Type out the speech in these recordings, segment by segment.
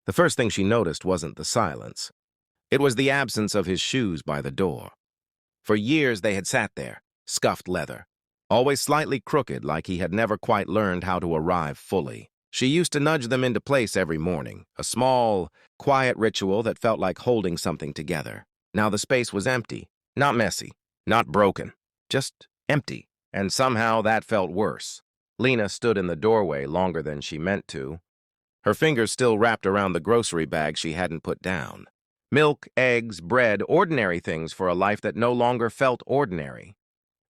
The first thing she noticed wasn't the silence. It was the absence of his shoes by the door. For years they had sat there, scuffed leather, always slightly crooked like he had never quite learned how to arrive fully. She used to nudge them into place every morning, a small, quiet ritual that felt like holding something together. Now the space was empty, not messy, not broken, just empty, and somehow that felt worse. Lena stood in the doorway longer than she meant to, her fingers still wrapped around the grocery bag she hadn't put down. Milk, eggs, bread, ordinary things for a life that no longer felt ordinary.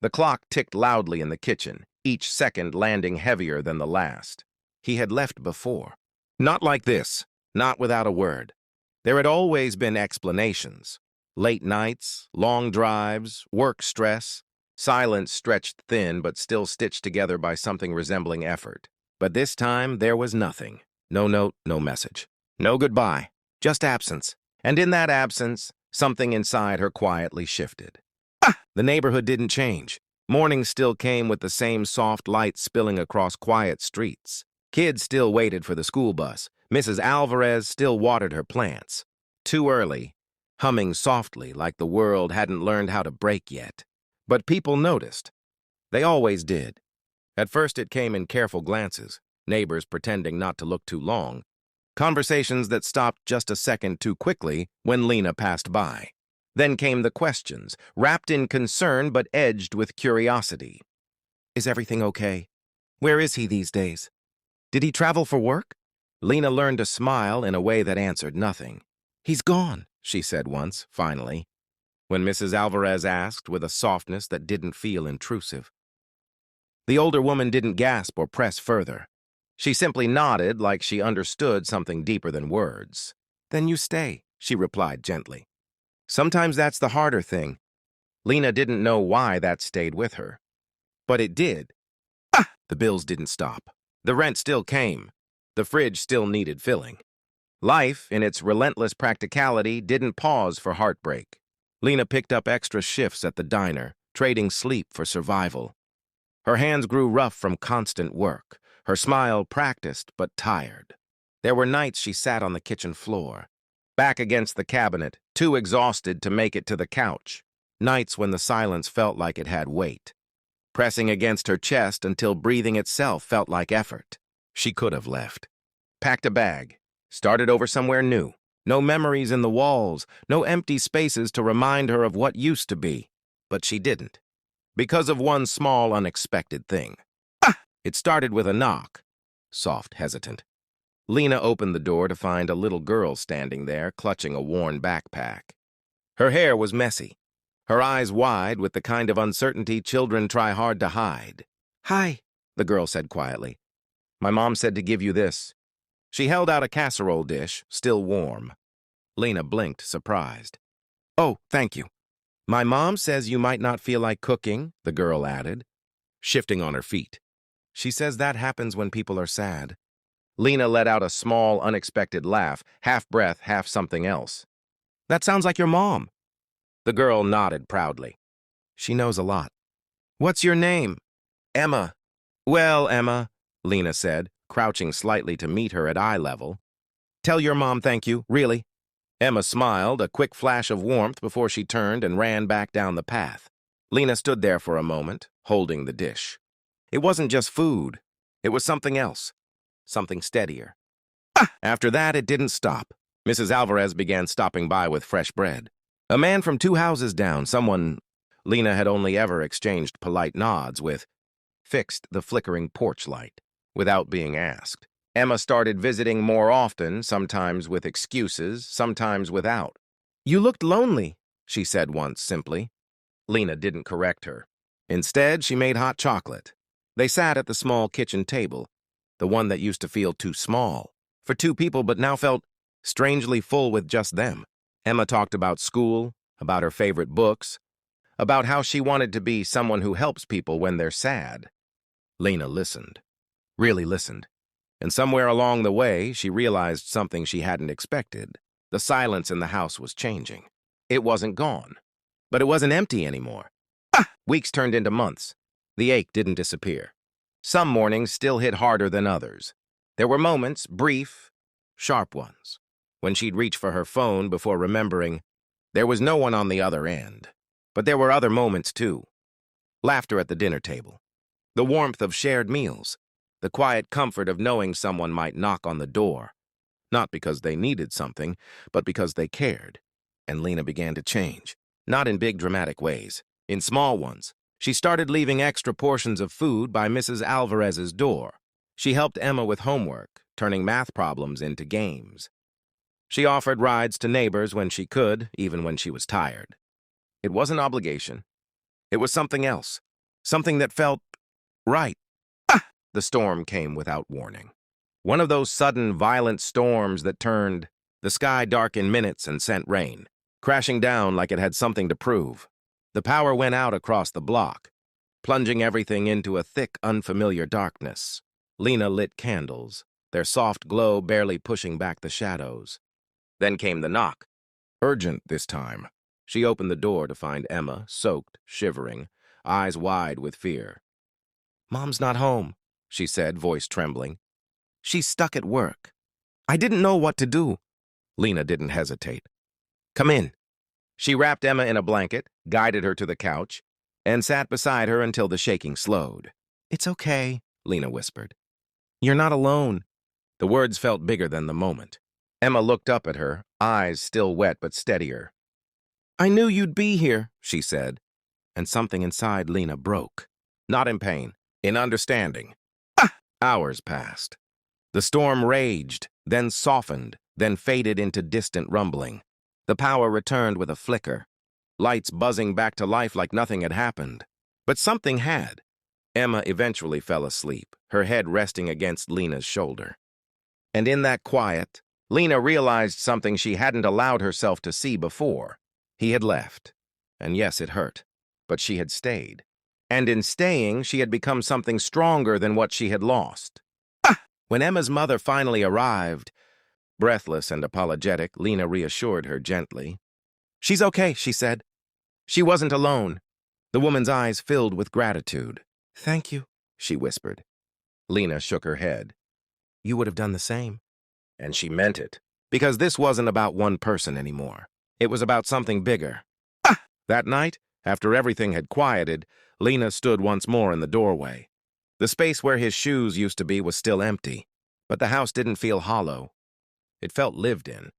The clock ticked loudly in the kitchen, each second landing heavier than the last. He had left before. Not like this, not without a word. There had always been explanations. Late nights, long drives, work stress, silence stretched thin but still stitched together by something resembling effort. But this time there was nothing. No note, no message. No goodbye, just absence. And in that absence, something inside her quietly shifted. The neighborhood didn't change. Morning still came with the same soft light spilling across quiet streets. Kids still waited for the school bus. Mrs. Alvarez still watered her plants. Too early, humming softly like the world hadn't learned how to break yet. But people noticed. They always did. At first it came in careful glances, neighbors pretending not to look too long, conversations that stopped just a second too quickly when Lena passed by. Then came the questions, wrapped in concern but edged with curiosity. Is everything okay? Where is he these days? Did he travel for work? Lena learned to smile in a way that answered nothing. He's gone, she said once, finally, when Mrs. Alvarez asked with a softness that didn't feel intrusive. The older woman didn't gasp or press further. She simply nodded like she understood something deeper than words. Then you stay, she replied gently. Sometimes that's the harder thing. Lena didn't know why that stayed with her. But it did. The bills didn't stop. The rent still came. The fridge still needed filling. Life, in its relentless practicality, didn't pause for heartbreak. Lena picked up extra shifts at the diner, trading sleep for survival. Her hands grew rough from constant work. Her smile practiced but tired. There were nights she sat on the kitchen floor, back against the cabinet, too exhausted to make it to the couch. Nights when the silence felt like it had weight, pressing against her chest until breathing itself felt like effort. She could have left. Packed a bag, started over somewhere new. No memories in the walls, no empty spaces to remind her of what used to be. But she didn't, because of one small, unexpected thing. It started with a knock, soft, hesitant. Lena opened the door to find a little girl standing there, clutching a worn backpack. Her hair was messy, her eyes wide with the kind of uncertainty children try hard to hide. "Hi," the girl said quietly. "My mom said to give you this." She held out a casserole dish, still warm. Lena blinked, surprised. "Oh, thank you." "My mom says you might not feel like cooking," the girl added, shifting on her feet. "She says that happens when people are sad." Lena let out a small, unexpected laugh, half breath, half something else. "That sounds like your mom." The girl nodded proudly. "She knows a lot." "What's your name?" "Emma." "Well, Emma," Lena said, crouching slightly to meet her at eye level. "Tell your mom thank you, really." Emma smiled, a quick flash of warmth before she turned and ran back down the path. Lena stood there for a moment, holding the dish. It wasn't just food. It was something else. Something steadier. After that, it didn't stop. Mrs. Alvarez began stopping by with fresh bread. A man from 2 houses down, someone Lena had only ever exchanged polite nods with, fixed the flickering porch light without being asked. Emma started visiting more often, sometimes with excuses, sometimes without. "You looked lonely," she said once simply. Lena didn't correct her. Instead, she made hot chocolate. They sat at the small kitchen table, the one that used to feel too small for 2 people but now felt strangely full with just them. Emma talked about school, about her favorite books, about how she wanted to be someone who helps people when they're sad. Lena listened, really listened, and somewhere along the way she realized something she hadn't expected. The silence in the house was changing. It wasn't gone, but it wasn't empty anymore. Weeks turned into months. The ache didn't disappear. Some mornings still hit harder than others. There were moments, brief, sharp ones, when she'd reach for her phone before remembering there was no one on the other end. But there were other moments, too. Laughter at the dinner table, the warmth of shared meals, the quiet comfort of knowing someone might knock on the door, not because they needed something, but because they cared. And Lena began to change, not in big dramatic ways, in small ones. She started leaving extra portions of food by Mrs. Alvarez's door. She helped Emma with homework, turning math problems into games. She offered rides to neighbors when she could, even when she was tired. It wasn't obligation. It was something else, something that felt right. The storm came without warning. One of those sudden, violent storms that turned the sky dark in minutes and sent rain, crashing down like it had something to prove. The power went out across the block, plunging everything into a thick, unfamiliar darkness. Lena lit candles, their soft glow barely pushing back the shadows. Then came the knock. Urgent this time. She opened the door to find Emma, soaked, shivering, eyes wide with fear. "Mom's not home," she said, voice trembling. "She's stuck at work. I didn't know what to do." Lena didn't hesitate. "Come in." She wrapped Emma in a blanket, guided her to the couch, and sat beside her until the shaking slowed. "It's okay," Lena whispered. "You're not alone." The words felt bigger than the moment. Emma looked up at her, eyes still wet but steadier. "I knew you'd be here," she said, and something inside Lena broke. Not in pain, in understanding. Hours passed. The storm raged, then softened, then faded into distant rumbling. The power returned with a flicker, lights buzzing back to life like nothing had happened. But something had. Emma eventually fell asleep, her head resting against Lena's shoulder. And in that quiet, Lena realized something she hadn't allowed herself to see before. He had left. And yes, it hurt. But she had stayed. And in staying, she had become something stronger than what she had lost. When Emma's mother finally arrived, breathless and apologetic, Lena reassured her gently. "She's okay," she said. She wasn't alone. The woman's eyes filled with gratitude. "Thank you," she whispered. Lena shook her head. "You would have done the same." And she meant it, because this wasn't about one person anymore. It was about something bigger. That night, after everything had quieted, Lena stood once more in the doorway. The space where his shoes used to be was still empty, but the house didn't feel hollow. It felt lived in,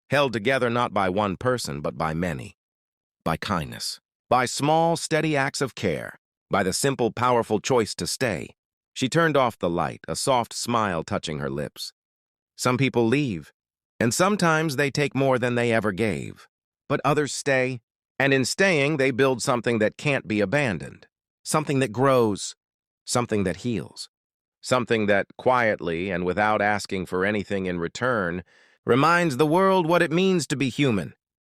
held together not by one person, but by many. By kindness, by small, steady acts of care, by the simple, powerful choice to stay. She turned off the light, a soft smile touching her lips. Some people leave, and sometimes they take more than they ever gave. But others stay, and in staying, they build something that can't be abandoned, something that grows, something that heals, something that quietly and without asking for anything in return reminds the world what it means to be human.